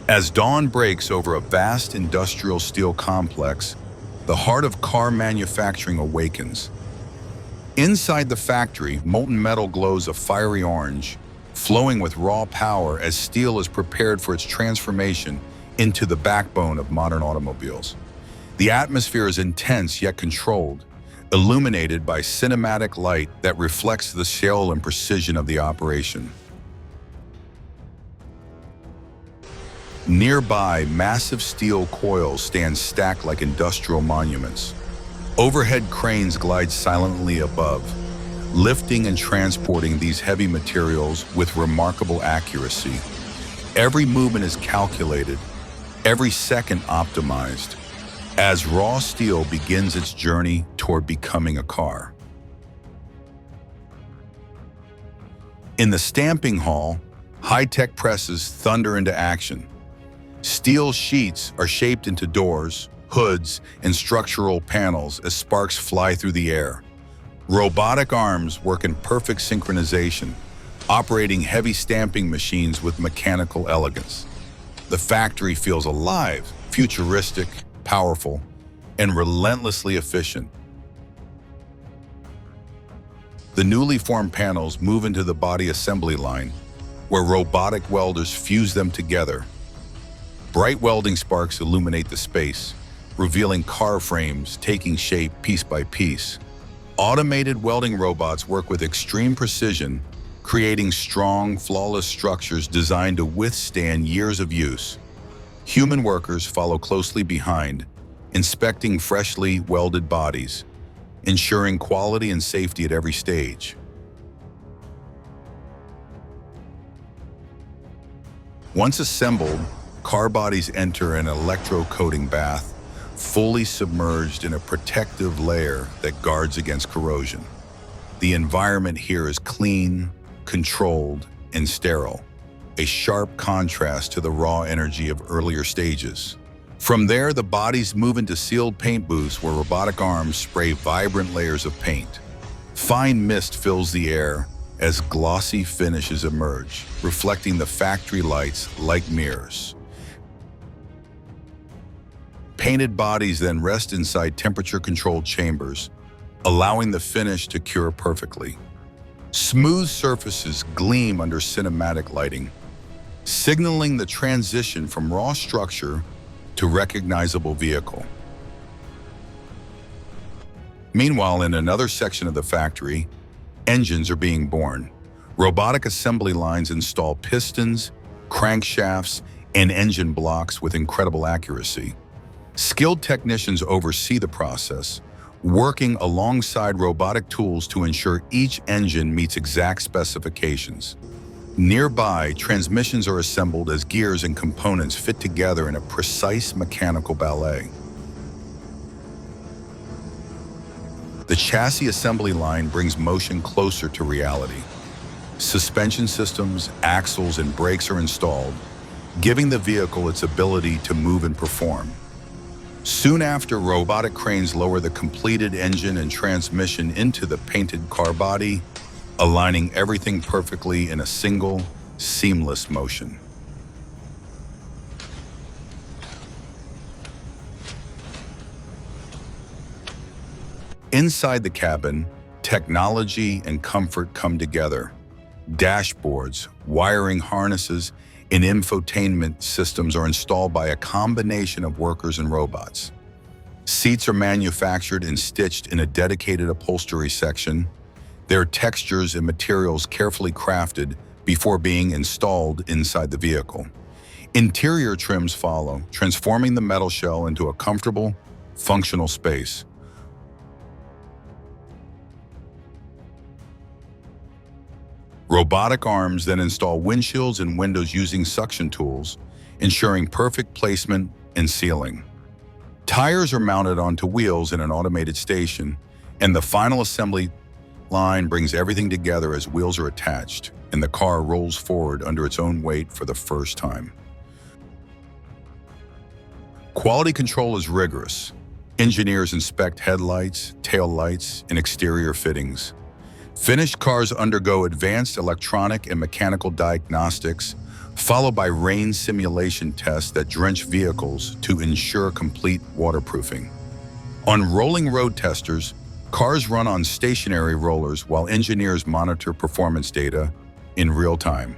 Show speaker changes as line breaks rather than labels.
As dawn breaks over a vast industrial steel complex, the heart of car manufacturing awakens. Inside the factory, molten metal glows a fiery orange, flowing with raw power as steel is prepared for its transformation into the backbone of modern automobiles. The atmosphere is intense yet controlled, illuminated by cinematic light that reflects the scale and precision of the operation. Nearby, massive steel coils stand stacked like industrial monuments. Overhead cranes glide silently above, lifting and transporting these heavy materials with remarkable accuracy. Every movement is calculated, every second optimized, as raw steel begins its journey toward becoming a car. In the stamping hall, high-tech presses thunder into action. Steel sheets are shaped into doors, hoods, and structural panels as sparks fly through the air. Robotic arms work in perfect synchronization, operating heavy stamping machines with mechanical elegance. The factory feels alive, futuristic, powerful, and relentlessly efficient. The newly formed panels move into the body assembly line, where robotic welders fuse them together. Bright welding sparks illuminate the space, revealing car frames taking shape piece by piece. Automated welding robots work with extreme precision, creating strong, flawless structures designed to withstand years of use. Human workers follow closely behind, inspecting freshly welded bodies, ensuring quality and safety at every stage. Once assembled, car bodies enter an electro-coating bath, fully submerged in a protective layer that guards against corrosion. The environment here is clean, controlled, and sterile, a sharp contrast to the raw energy of earlier stages. From there, the bodies move into sealed paint booths where robotic arms spray vibrant layers of paint. Fine mist fills the air as glossy finishes emerge, reflecting the factory lights like mirrors. Painted bodies then rest inside temperature-controlled chambers, allowing the finish to cure perfectly. Smooth surfaces gleam under cinematic lighting, signaling the transition from raw structure to recognizable vehicle. Meanwhile, in another section of the factory, engines are being born. Robotic assembly lines install pistons, crankshafts, and engine blocks with incredible accuracy. Skilled technicians oversee the process, working alongside robotic tools to ensure each engine meets exact specifications. Nearby, transmissions are assembled as gears and components fit together in a precise mechanical ballet. The chassis assembly line brings motion closer to reality. Suspension systems, axles, and brakes are installed, giving the vehicle its ability to move and perform. Soon after, robotic cranes lower the completed engine and transmission into the painted car body, aligning everything perfectly in a single, seamless motion. Inside the cabin, technology and comfort come together. Dashboards, wiring harnesses, and infotainment systems are installed by a combination of workers and robots. Seats are manufactured and stitched in a dedicated upholstery section, their textures and materials carefully crafted before being installed inside the vehicle. Interior trims follow, transforming the metal shell into a comfortable, functional space. Robotic arms then install windshields and windows using suction tools, ensuring perfect placement and sealing. Tires are mounted onto wheels in an automated station, and the final assembly line brings everything together as wheels are attached, and the car rolls forward under its own weight for the first time. Quality control is rigorous. Engineers inspect headlights, taillights, and exterior fittings. Finished cars undergo advanced electronic and mechanical diagnostics, followed by rain simulation tests that drench vehicles to ensure complete waterproofing. On rolling road testers, cars run on stationary rollers while engineers monitor performance data in real time.